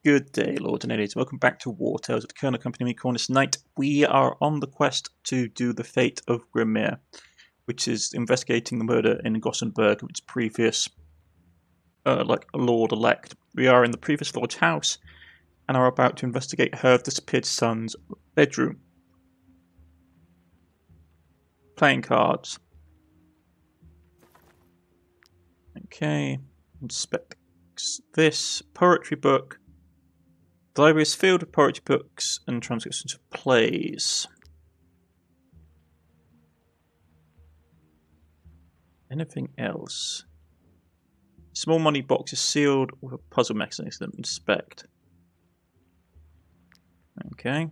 Good day, Lords and Ladies. Welcome back to Wartales with the Colonel Company, me, Cornish-knight. We are on the quest to do the fate of Grimir, which is investigating the murder in Gothenburg of its previous, Lord-elect. We are in the previous Lord's house and are about to investigate her disappeared son's bedroom. Playing cards. Okay, inspect this poetry book. The library is filled with poetry books and transcriptions of plays. Anything else? Small money box is sealed with a puzzle mechanism. Inspect. Okay.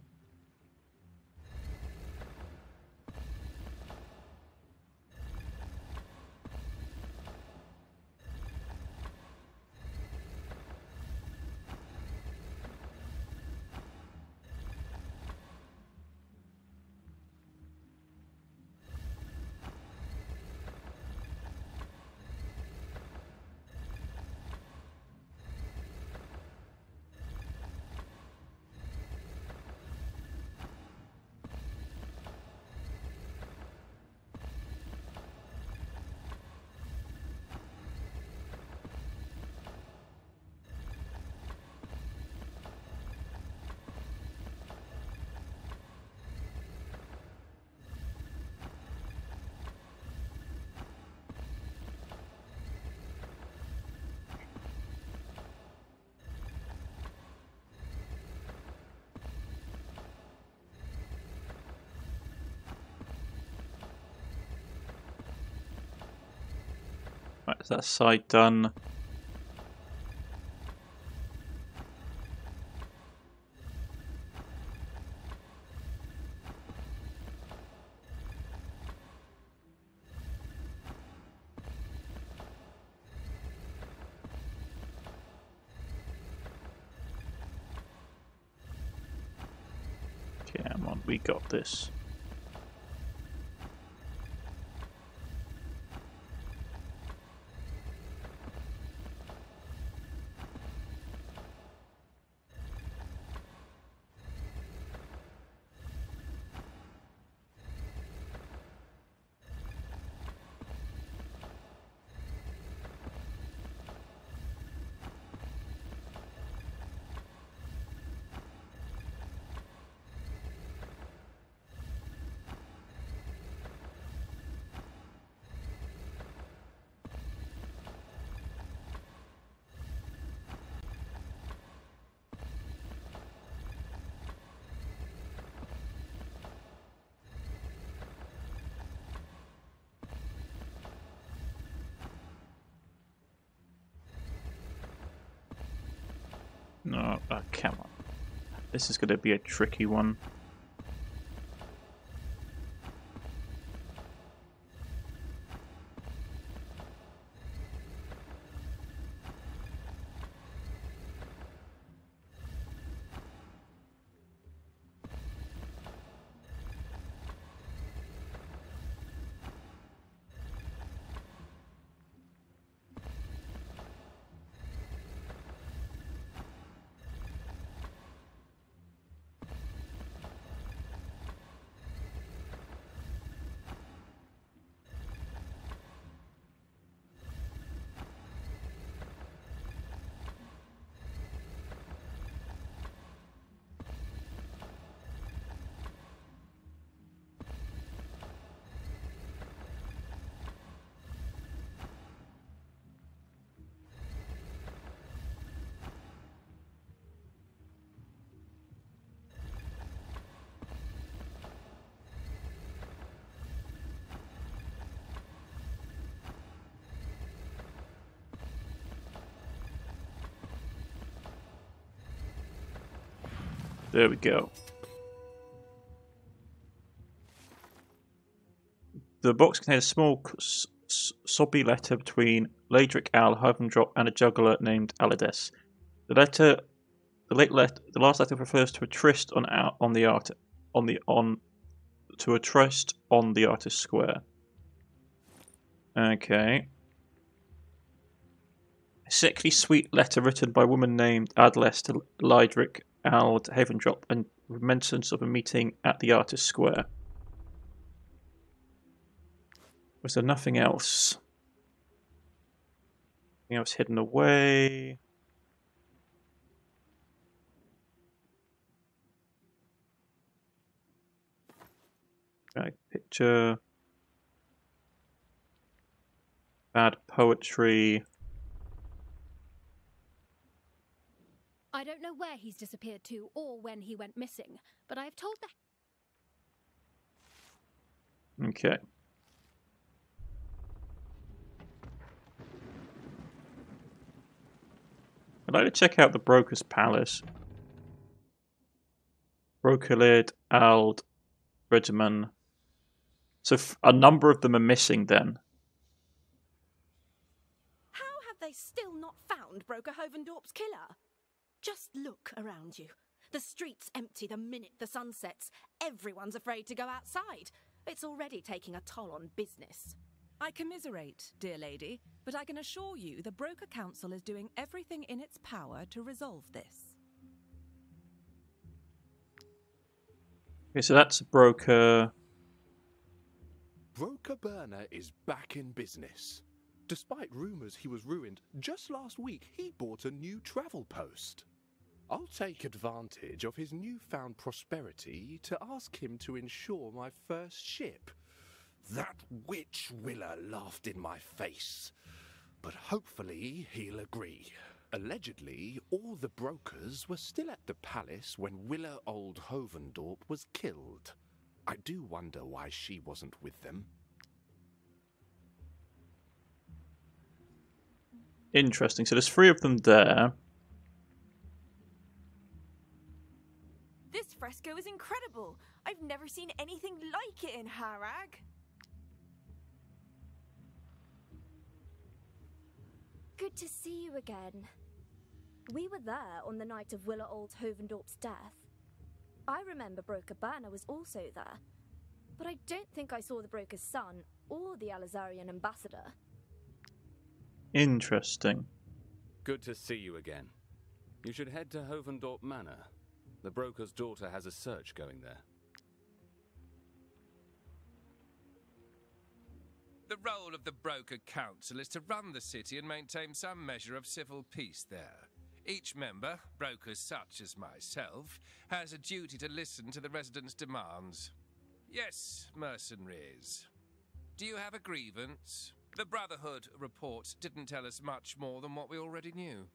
Right, is that side done? Come on, we got this. No, come on. This is going to be a tricky one. There we go. The box contains a small sobby letter between Ladric Al, Drop, and a juggler named Alides. The last letter refers to a tryst to a tryst on the artist's square. Okay. sickly sweet letter written by a woman named Adles to Lydric Ald Havendrop and reminiscence of a meeting at the Artist Square. Was there nothing else? Anything else hidden away? Right, picture. Bad poetry. I don't know where he's disappeared to or when he went missing, but I have told the... Okay. I'd like to check out the Broker's Palace. Brokerlid, Ald, Regiman. So a number of them are missing then. How have they still not found Broker Hovendorp's killer? Just look around you. The streets empty the minute the sun sets. Everyone's afraid to go outside. It's already taking a toll on business. I commiserate, dear lady, but I can assure you the Broker Council is doing everything in its power to resolve this. Okay, so that's a broker. Broker Burner is back in business. Despite rumours he was ruined, just last week he bought a new travel post. I'll take advantage of his newfound prosperity to ask him to insure my first ship. That witch Willa laughed in my face, but hopefully he'll agree. Allegedly, all the brokers were still at the palace when Willa Old Hovendorp was killed. I do wonder why she wasn't with them. Interesting. So there's 3 of them there. This fresco is incredible. I've never seen anything like it in Harag. Good to see you again. We were there on the night of Willa Old Hovendorp's death. I remember Broker Banner was also there, but I don't think I saw the broker's son or the Alizarian ambassador. Interesting. Good to see you again. You should head to Hovendorp Manor. The broker's daughter has a search going there. The role of the Broker Council is to run the city and maintain some measure of civil peace there. Each member, brokers such as myself, has a duty to listen to the residents' demands. Yes, mercenaries. Do you have a grievance? The Brotherhood report didn't tell us much more than what we already knew.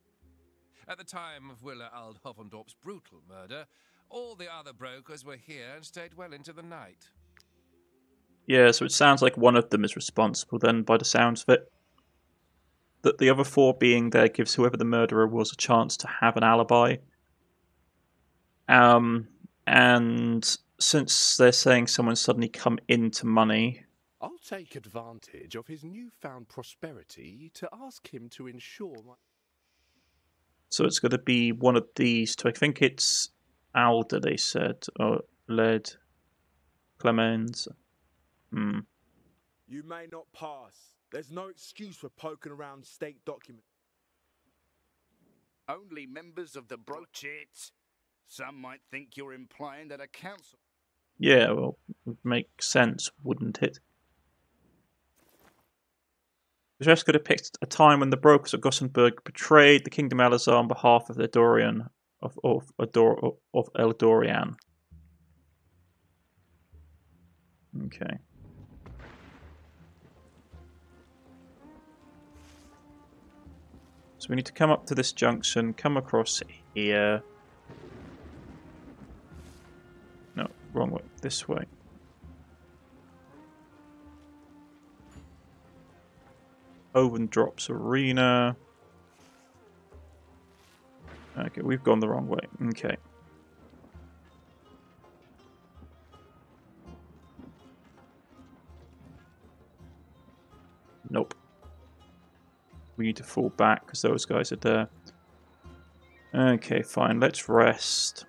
At the time of Willa Ald Hovendorp's brutal murder, all the other brokers were here and stayed well into the night. Yeah, so it sounds like one of them is responsible then, by the sounds of it. That the other 4 being there gives whoever the murderer was a chance to have an alibi. And since they're saying someone's suddenly come into money... I'll take advantage of his newfound prosperity to ask him to insure my... So it's going to be one of these 2. I think it's Alda, they said. Or Led. Clemens. You may not pass. There's no excuse for poking around state documents. Only members of the Brochits. Some might think you're implying that a council... Yeah, well, would make sense, wouldn't it? The dress could have picked a time when the brokers of Gothenburg betrayed the Kingdom Elazar on behalf of the Eldorian of Eldorian. Okay. So we need to come up to this junction, come across here. No, wrong way. This way. Hovendrop's Arena. Okay, we've gone the wrong way. Okay. Nope. We need to fall back because those guys are there. Okay, fine. Let's rest.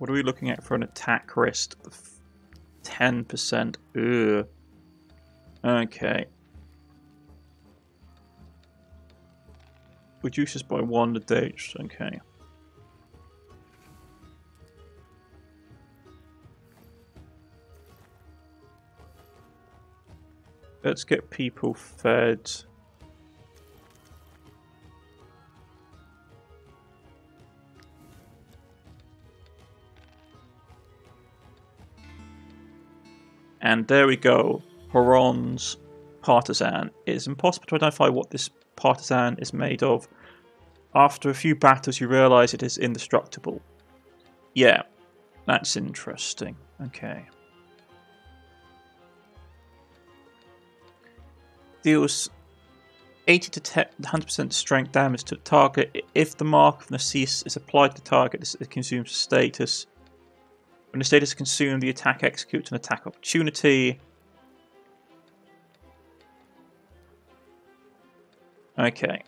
What are we looking at for an attack risk? 10%. Ugh. Okay. Reduces by 1 the damage. Okay. Let's get people fed. And there we go. Horon's partisan. It is impossible to identify what this partisan is made of. After a few battles, you realise it is indestructible. Yeah, that's interesting. Okay. Deals 80 to 100% strength damage to the target. If the mark of Narcisse is applied to the target, it consumes a status. When the status is consumed, the attack executes an attack opportunity. Okay.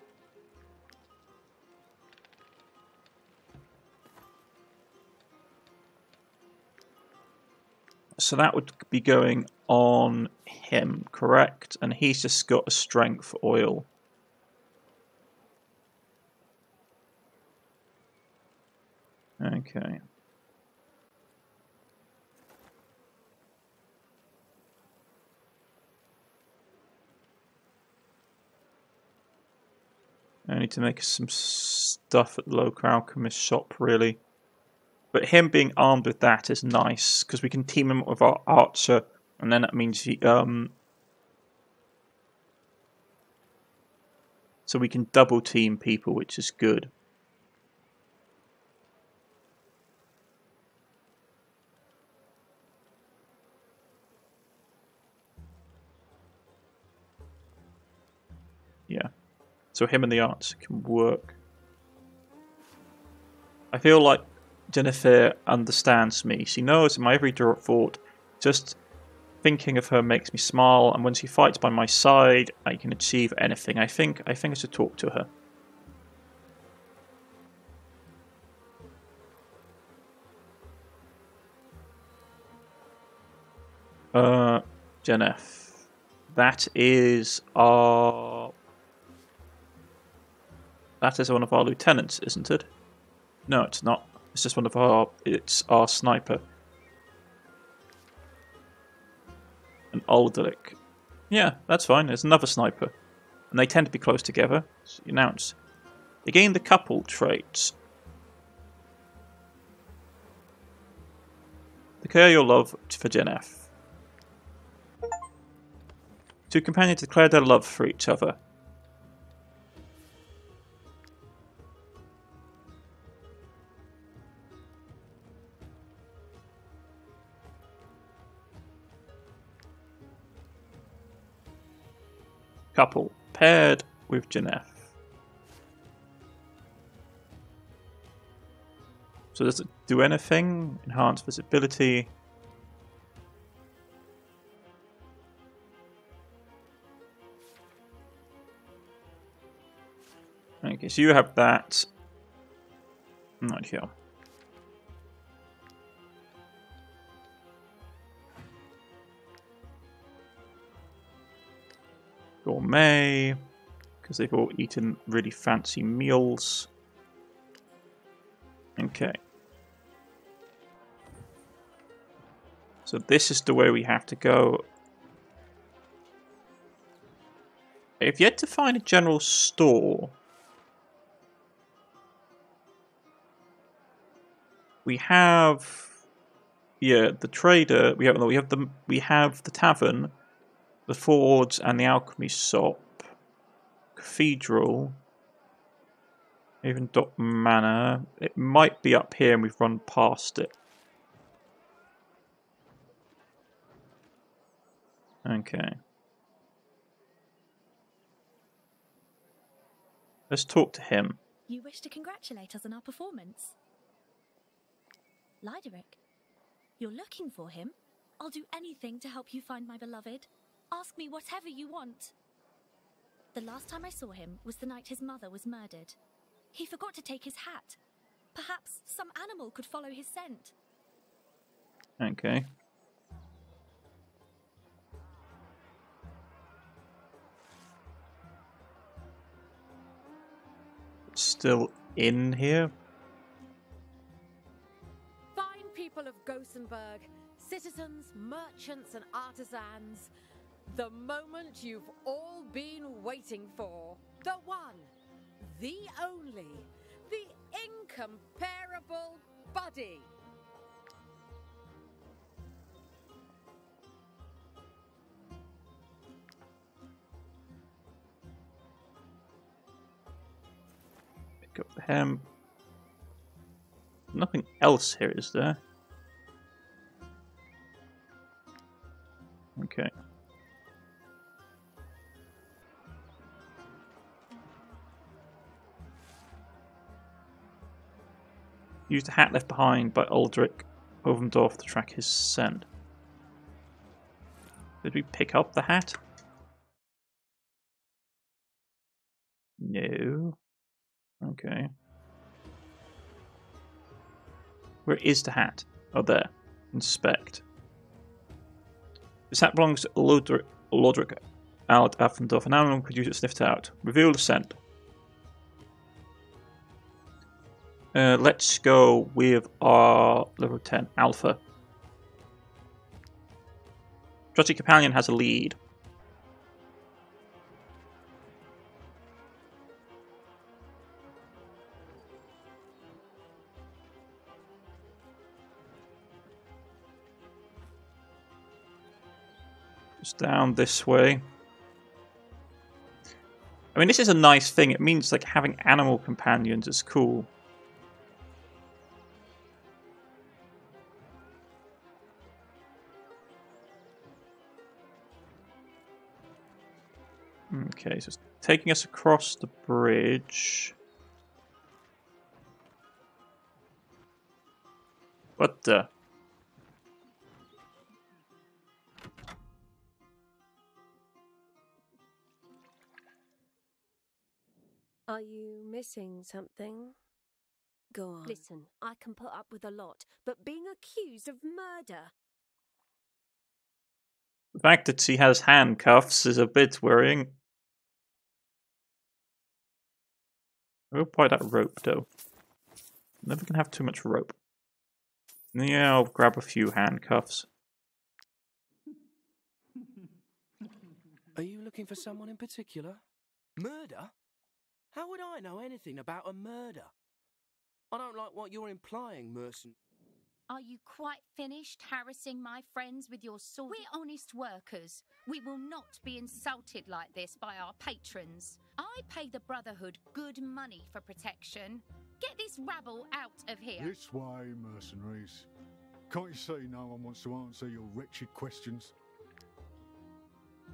So that would be going on him, correct? And he's just got a strength oil. Okay. I need to make some stuff at the local alchemist shop, really. But him being armed with that is nice, because we can team him with our archer, and then that means he, so we can double team people, which is good. Yeah. So him and the archer can work. I feel like Jennifer understands me. She knows my every thought. Just thinking of her makes me smile, and when she fights by my side, I can achieve anything. I think I should talk to her. Jennifer. That is one of our lieutenants, isn't it? No, it's not. It's just one of our... It's our sniper. An Aldrich. Yeah, that's fine. There's another sniper. And they tend to be close together. So you announce. They gain the couple traits. Declare your love for Jenef. Two companions declare their love for each other. Couple paired with Jenef. So does it do anything? Enhance visibility. Okay, so you have that. Right here. Gourmet, because they've all eaten really fancy meals. Okay. So this is the way we have to go. I've yet to find a general store. We have, yeah, the trader. We have the tavern, the forge, and the alchemy shop. Cathedral. Even Dock Manor. It might be up here, and we've run past it. Okay. Let's talk to him. You wish to congratulate us on our performance? Lyderick, you're looking for him? I'll do anything to help you find my beloved. Ask me whatever you want. The last time I saw him was the night his mother was murdered. He forgot to take his hat. Perhaps some animal could follow his scent. Okay. Still in here? Fine people of Gothenburg, citizens, merchants, and artisans, the moment you've all been waiting for. The one, the only, the incomparable Buddy. Pick up the hem. Nothing else here, is there? Okay. Use the hat left behind by Uldric Ovendorf to track his scent. Did we pick up the hat? No. Okay. Where is the hat? Oh, there. Inspect. This hat belongs to Lodric Ald Affendorf, and now one could use it to sniff it out. Reveal the scent. Let's go with our level 10 Alpha. Trusty Companion has a lead. Just down this way. I mean, this is a nice thing. It means like having animal companions is cool. Okay, so it's taking us across the bridge. What the? Are you missing something? Go on. Listen, I can put up with a lot, but being accused of murder... The fact that she has handcuffs is a bit worrying. I will buy that rope, though. Never can have too much rope. Yeah, I'll grab a few handcuffs. Are you looking for someone in particular? Murder? How would I know anything about a murder? I don't like what you're implying, mercenary. Are you quite finished harassing my friends with your sword? We're honest workers. We will not be insulted like this by our patrons. I pay the Brotherhood good money for protection. Get this rabble out of here. This way, mercenaries. Can't you see no one wants to answer your wretched questions?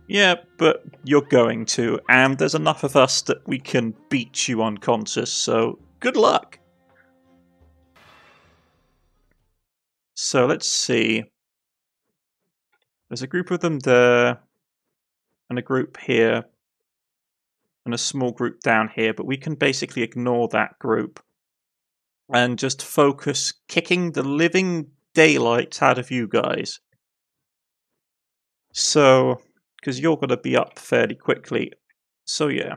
Yeah, but you're going to, and there's enough of us that we can beat you unconscious, so good luck. So let's see. There's a group of them there, and a group here, and a small group down here, but we can basically ignore that group and just focus kicking the living daylights out of you guys. So, because you're going to be up fairly quickly. So yeah.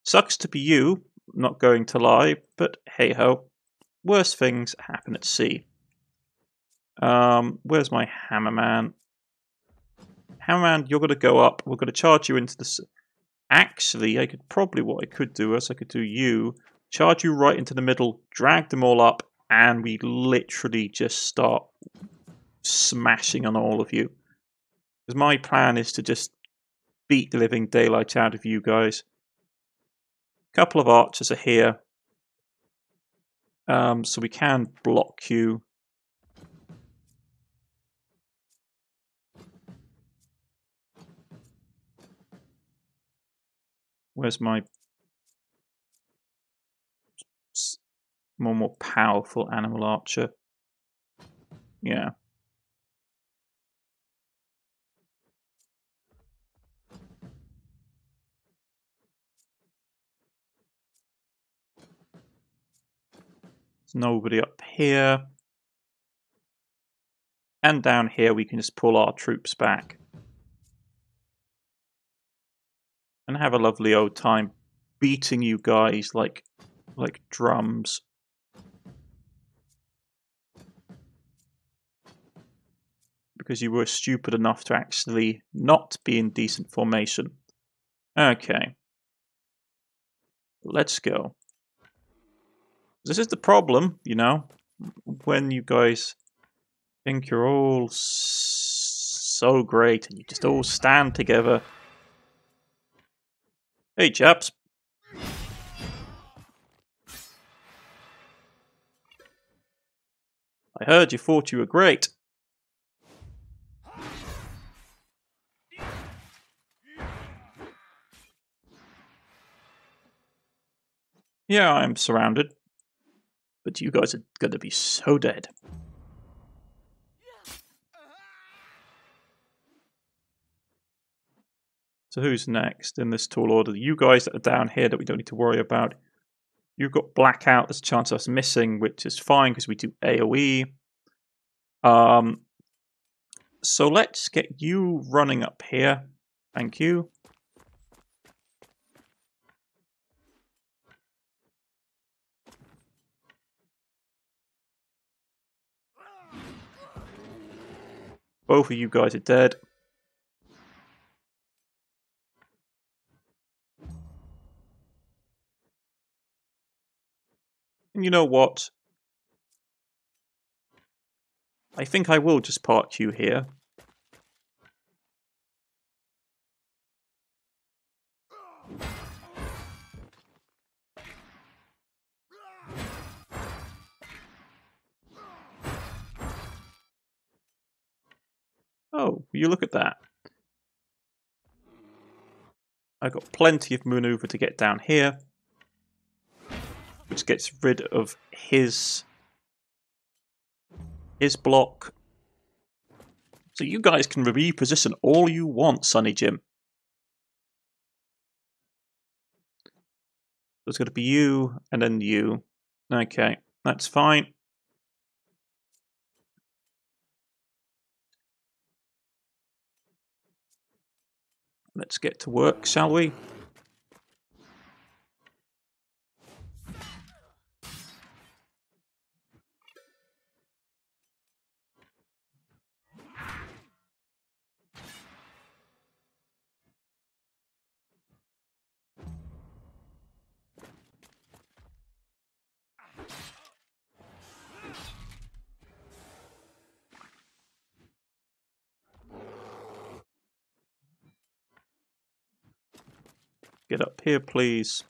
Sucks to be you, not going to lie, but hey ho. Worse things happen at sea. Where's my Hammerman? Hammerman, you're going to go up. We're going to charge you into the... Actually, what I could do is I could do you, charge you right into the middle, drag them all up, and we literally just start smashing on all of you. Because my plan is to just beat the living daylight out of you guys. A couple of archers are here. So we can block you. Where's my more powerful animal archer? Yeah. There's nobody up here. And down here we can just pull our troops back. And have a lovely old time beating you guys like drums. Because you were stupid enough to actually not be in decent formation. Okay. Let's go. This is the problem, you know, when you guys think you're all so great and you just all stand together. Hey, chaps. I heard you thought you were great. Yeah, I'm surrounded. But you guys are going to be so dead. So who's next in this tall order? You guys that are down here that we don't need to worry about. You've got blackout. There's a chance of us missing, which is fine because we do AoE. So let's get you running up here. Thank you. Both of you guys are dead. And you know what? I think I will just park you here. Oh, you look at that. I've got plenty of maneuver to get down here, which gets rid of his block. So you guys can reposition all you want, Sonny Jim. So it's going to be you and then you. Okay, that's fine. Let's get to work, shall we? Get up here, please.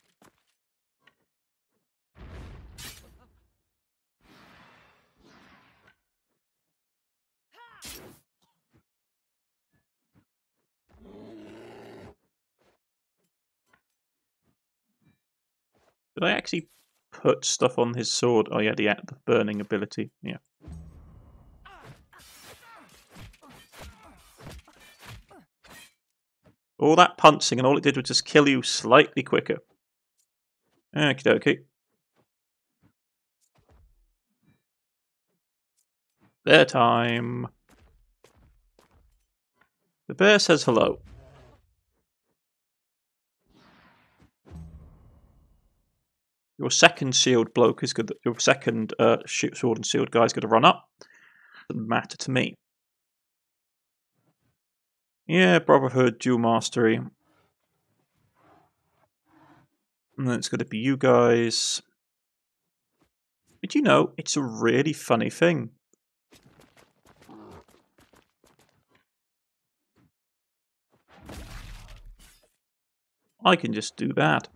Did I actually put stuff on his sword? Oh yeah, the burning ability. Yeah. All that punching and all it did was just kill you slightly quicker. Okie dokie. Bear time. The bear says hello. Your second shield bloke is good. Your second sword and shield guy is going to run up. Doesn't matter to me. Yeah, Brotherhood, dual mastery. And then it's going to be you guys. Did you know it's a really funny thing? I can just do that.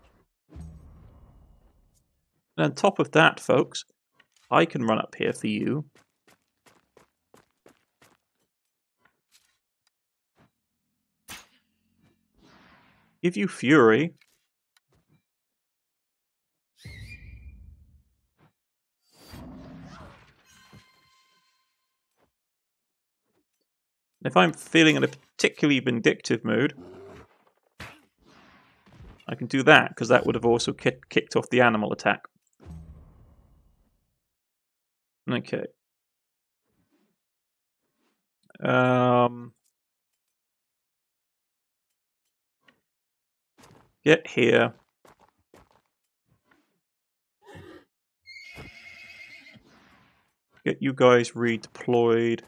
And on top of that, folks, I can run up here for you. Give you fury. And if I'm feeling in a particularly vindictive mood, I can do that, because that would have also kicked off the animal attack. Okay. Get here. Get you guys redeployed.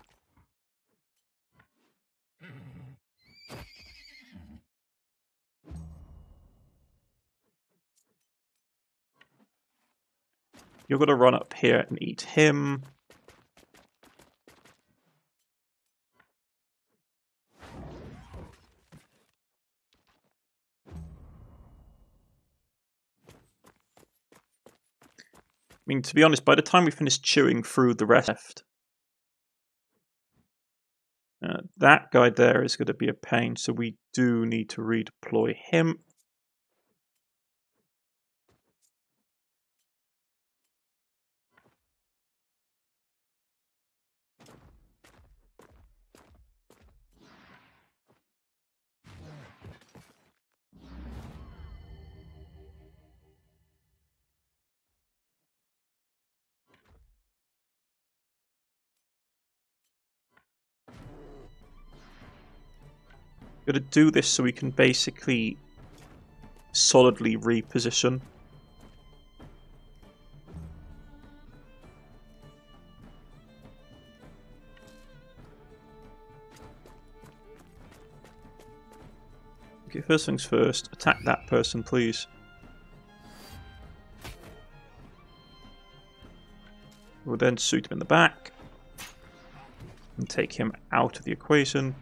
You're going to run up here and eat him. I mean, to be honest, by the time we finish chewing through the rest, that guy there is going to be a pain, so we do need to redeploy him. Going to do this so we can basically solidly reposition. Okay, first things first, attack that person, please. We'll then shoot him in the back and take him out of the equation.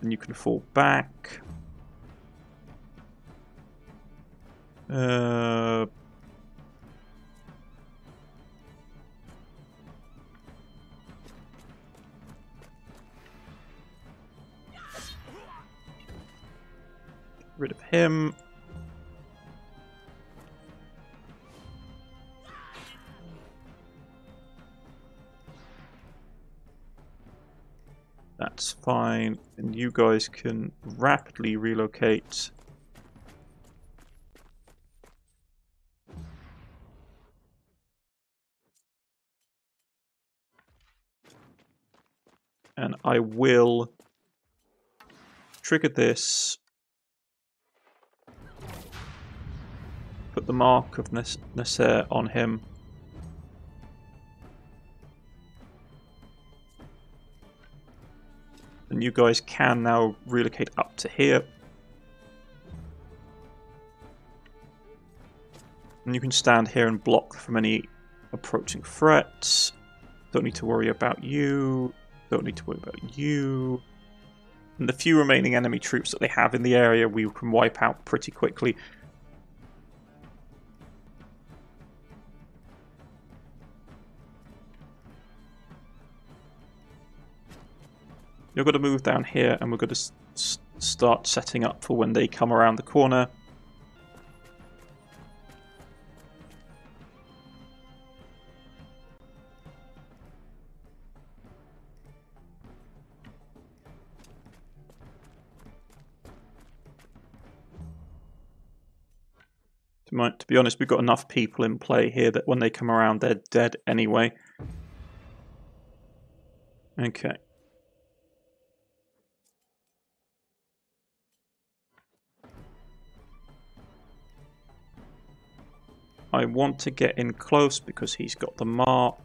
And you can fall back. Get rid of him. That's fine, and you guys can rapidly relocate. And I will trigger this. Put the mark of Nasser on him. And you guys can now relocate up to here. And you can stand here and block from any approaching threats. Don't need to worry about you. Don't need to worry about you. And the few remaining enemy troops that they have in the area we can wipe out pretty quickly. You're going to move down here and we're going to start setting up for when they come around the corner. To be honest, we've got enough people in play here that when they come around, they're dead anyway. Okay. I want to get in close because he's got the mark.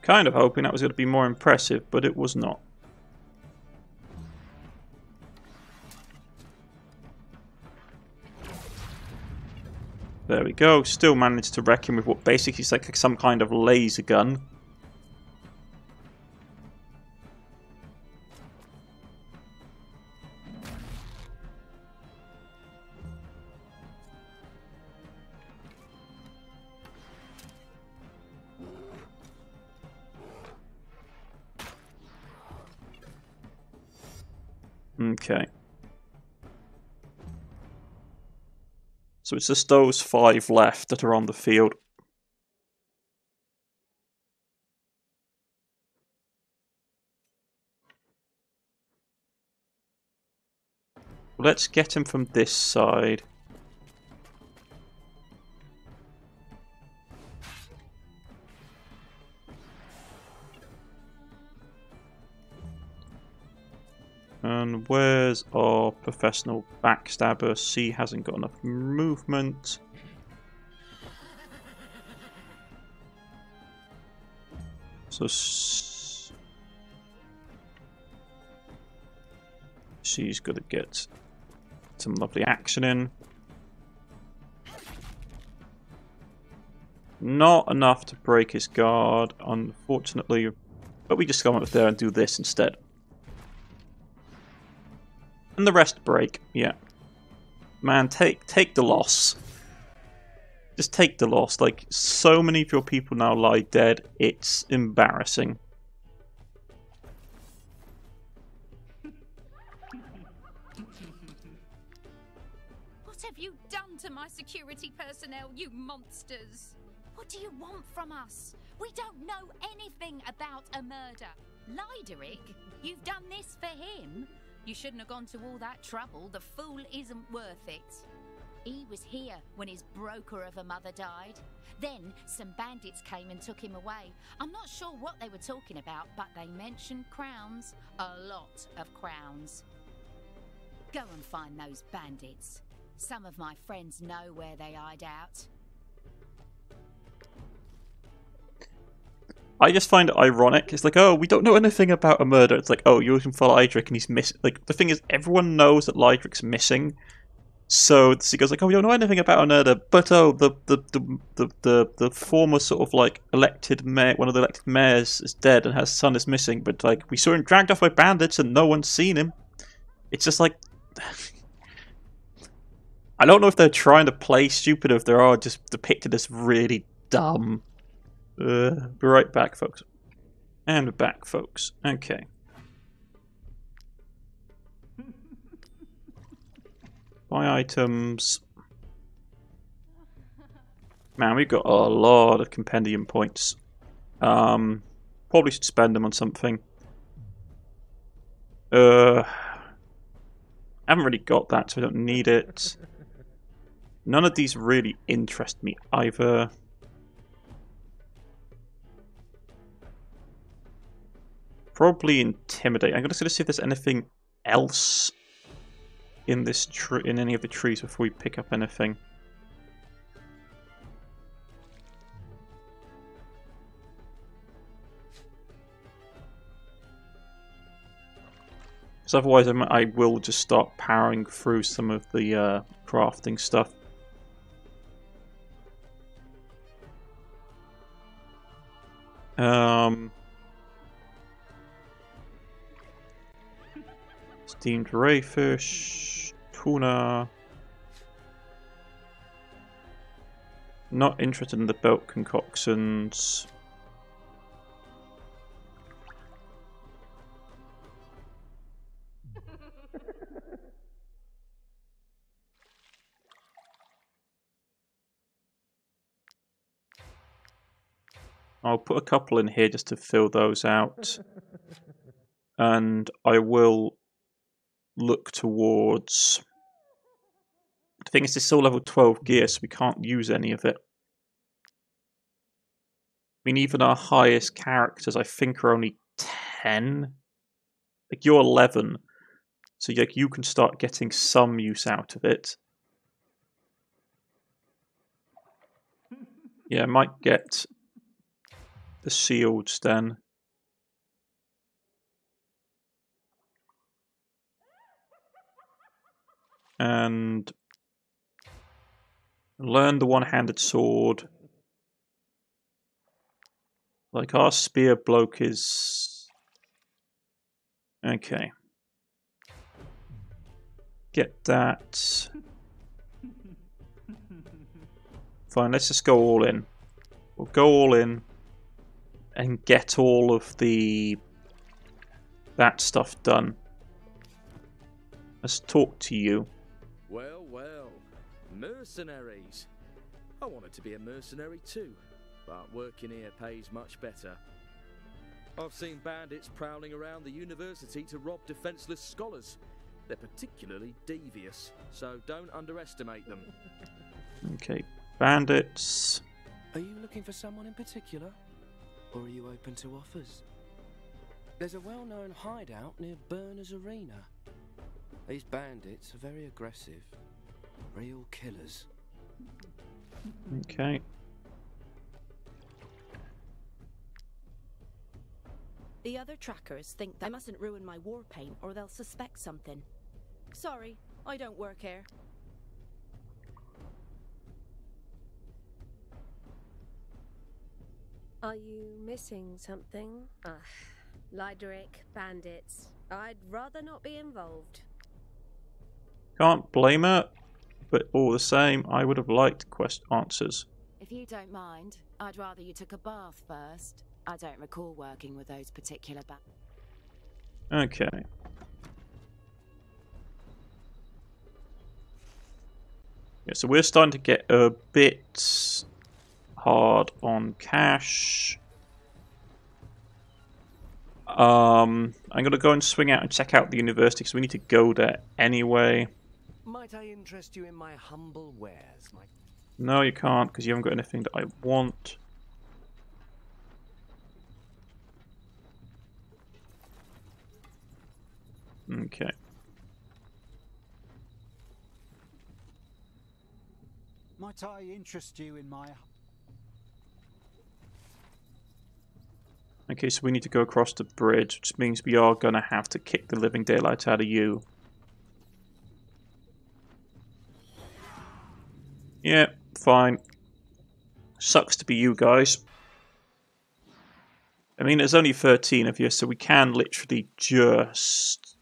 Kind of hoping that was going to be more impressive, but it was not. There we go. Still managed to wreck him with what basically is like some kind of laser gun. Okay. So it's just those 5 left that are on the field. Let's get him from this side. And where's our professional backstabber? C hasn't got enough movement. So she's got to get some lovely action in. Not enough to break his guard, unfortunately. But we just go up there and do this instead. And the rest break, yeah. Man, take the loss. Just take the loss. Like, so many of your people now lie dead, it's embarrassing. What have you done to my security personnel, you monsters? What do you want from us? We don't know anything about a murder. Lyderick, you've done this for him? You shouldn't have gone to all that trouble. The fool isn't worth it. He was here when his broker of a mother died. Then some bandits came and took him away. I'm not sure what they were talking about, but they mentioned crowns. A lot of crowns. Go and find those bandits. Some of my friends know where they hide out. I just find it ironic. It's like, oh, we don't know anything about a murder. It's like, oh, you're looking for Lyderick and he's missing. Like, the thing is, everyone knows that Lyderick's missing. So he goes like, oh, we don't know anything about a murder, but oh, the former sort of like elected mayor, one of the elected mayors is dead and her son is missing. But like, we saw him dragged off by bandits and no one's seen him. It's just like, I don't know if they're trying to play stupid or if they are just depicted as really dumb. Be right back, folks. And we're back, folks. Okay. Buy items. Man, we've got a lot of compendium points. Probably should spend them on something. I haven't really got that, so I don't need it. None of these really interest me either. Probably intimidate. I'm just going to see if there's anything else in this in any of the trees before we pick up anything. Because otherwise I will just start powering through some of the crafting stuff. Steamed rayfish, tuna. Not interested in the belt concoctions. I'll put a couple in here just to fill those out. And I will look towards... The thing is, this is still level 12 gear, so we can't use any of it. I mean, even our highest characters, I think, are only 10. Like, you're 11. So like, you can start getting some use out of it. Yeah, I might get the shields then. And learn the one-handed sword. Like, our spear bloke is... Okay. Get that. Fine, let's just go all in. We'll go all in and get all of that stuff done. Let's talk to you. Well, well. Mercenaries. I wanted to be a mercenary too, but working here pays much better. I've seen bandits prowling around the university to rob defenseless scholars. They're particularly devious, so don't underestimate them. Okay, bandits. Are you looking for someone in particular? Or are you open to offers? There's a well-known hideout near Burner's Arena. These bandits are very aggressive. Real killers. Okay. The other trackers think that I mustn't ruin my war paint or they'll suspect something. Sorry, I don't work here. Are you missing something? Lydric, bandits. I'd rather not be involved. Can't blame her, but all the same, I would have liked answers. If you don't mind, I'd rather you took a bath first. I don't recall working with those particular Okay. Yeah, so we're starting to get a bit hard on cash. I'm going to go and swing out and check out the university because we need to go there anyway. Might I interest you in my humble wares, my... No, you can't because you haven't got anything that I want. Okay. Might I interest you in my... Okay, so we need to go across the bridge, which means we are going to have to kick the living daylight out of you. Yeah, fine. Sucks to be you guys. I mean, there's only 13 of you, so we can literally just...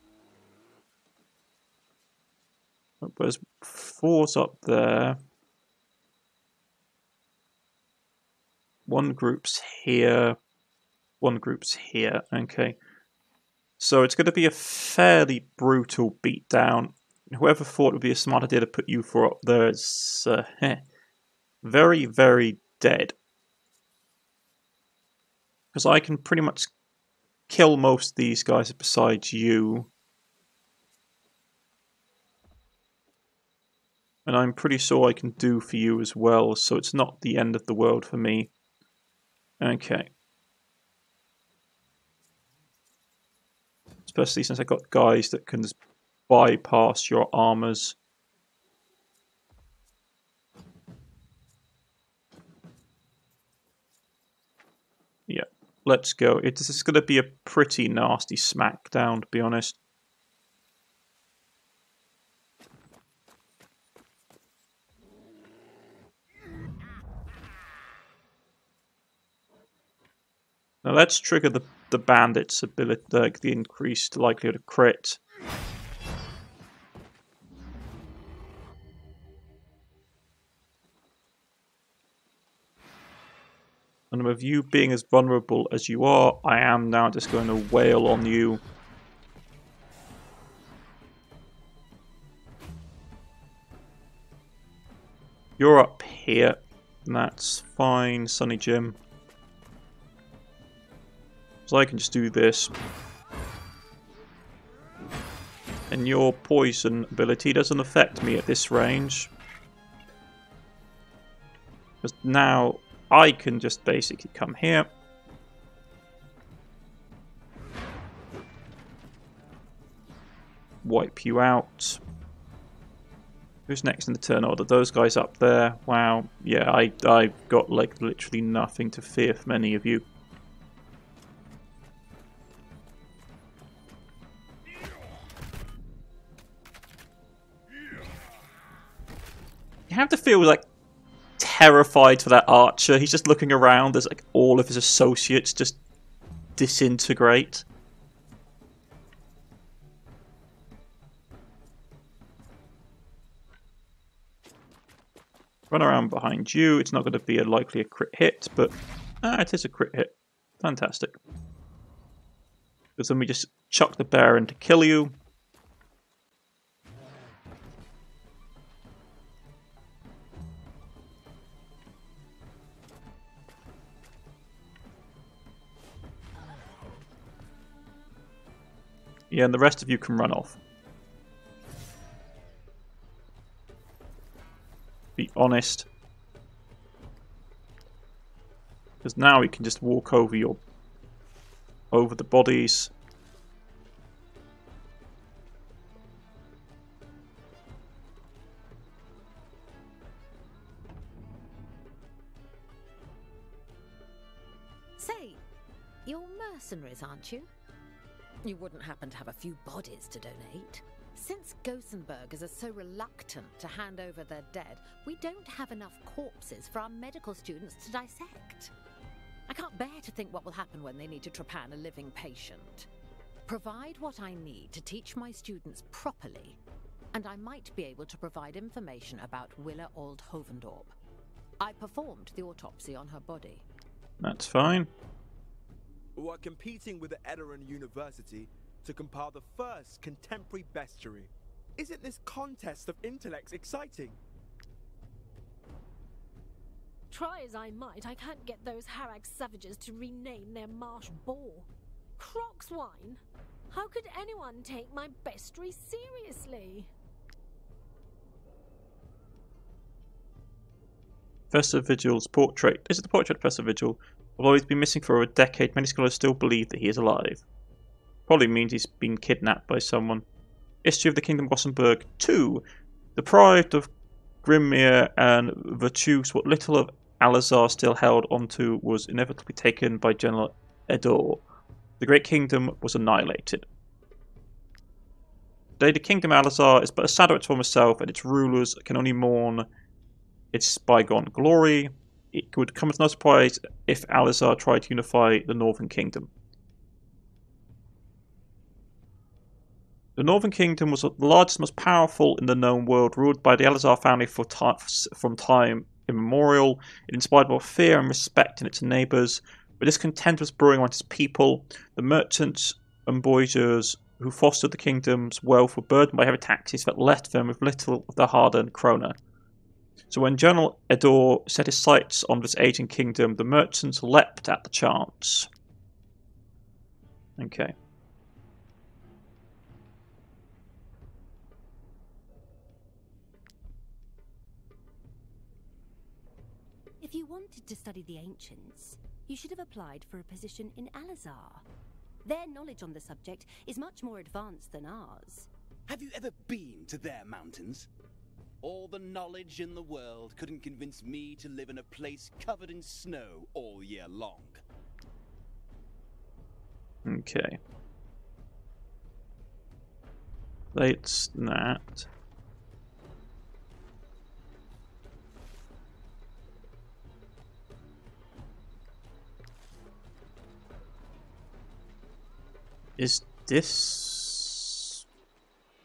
There's 4's up there. One group's here. One group's here. Okay. So it's going to be a fairly brutal beatdown. Whoever thought it would be a smart idea to put you 4 up there is very, very dead. Because I can pretty much kill most of these guys besides you. And I'm pretty sure I can do for you as well, so it's not the end of the world for me. Okay. Especially since I got guys that can just bypass your armors. Yeah, let's go. This is going to be a pretty nasty smackdown, to be honest. Now let's trigger the bandit's ability, the increased likelihood of crit. And with you being as vulnerable as you are, I am now just going to wail on you. You're up here, and that's fine, Sonny Jim. So I can just do this. And your poison ability doesn't affect me at this range. Because now I can just basically come here. Wipe you out. Who's next in the turn order? Those guys up there. Wow. Yeah, I've got like literally nothing to fear from any of you. You have to feel like terrified for that archer. He's just looking around as like all of his associates just disintegrate. Run around behind you. It's not going to be likely a crit hit, but it is a crit hit. Fantastic. Because then we just chuck the bear in to kill you. Yeah, and the rest of you can run off. honest. Because now you can just walk over the bodies. Say, you're mercenaries, aren't you? You wouldn't happen to have a few bodies to donate? Since Gothenburgers are so reluctant to hand over their dead, we don't have enough corpses for our medical students to dissect. I can't bear to think what will happen when they need to trepan a living patient. Provide what I need to teach my students properly, and I might be able to provide information about Willa Old Hovendorp. I performed the autopsy on her body. That's fine. Who are competing with the Edoran University to compile the first contemporary bestiary. Isn't this contest of intellects exciting? Try as I might, I can't get those Harag savages to rename their marsh boar. Croc's wine? How could anyone take my bestiary seriously? Professor Vigil's portrait. This is the portrait of Professor Vigil. Although he's been missing for a decade, many scholars still believe that he is alive. Probably means he's been kidnapped by someone. History of the Kingdom of Gothenburg 2. Deprived of Grimnir and Virtues, what little of Alizar still held onto was inevitably taken by General Edor. The great kingdom was annihilated. Today the Kingdom of Alizar is but a shadow of its former self, and its rulers can only mourn its bygone glory. It would come as no surprise if Alizar tried to unify the Northern Kingdom. The Northern Kingdom was the largest, most powerful in the known world, ruled by the Alizar family from time immemorial. It inspired both fear and respect in its neighbours, but discontent was brewing among its people. The merchants and bourgeois who fostered the kingdom's wealth were burdened by heavy taxes that left them with little of their hard-earned krona. So when General Edor set his sights on this aging kingdom, the merchants leapt at the chance. Okay. If you wanted to study the ancients, you should have applied for a position in Alizar. Their knowledge on the subject is much more advanced than ours. Have you ever been to their mountains? All the knowledge in the world couldn't convince me to live in a place covered in snow all year long. Okay. Let's not. Is this...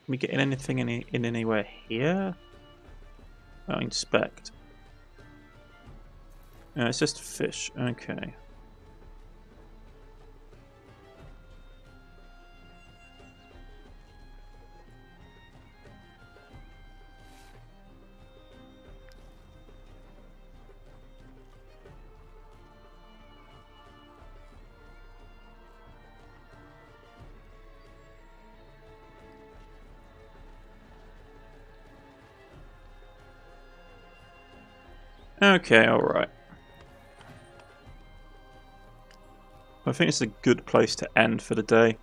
Are we getting anything in anywhere here? Oh, inspect. It's just fish. Okay. Okay, alright. I think it's a good place to end for the day.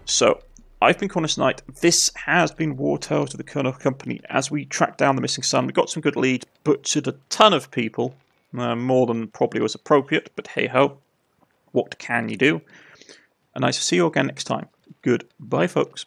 So, I've been Cornish-knight. This has been Wartales of the Colonel Company. As we tracked down the missing son, we got some good leads, butchered a ton of people. More than probably was appropriate, but hey-ho. What can you do? And I shall see you again next time. Goodbye, folks.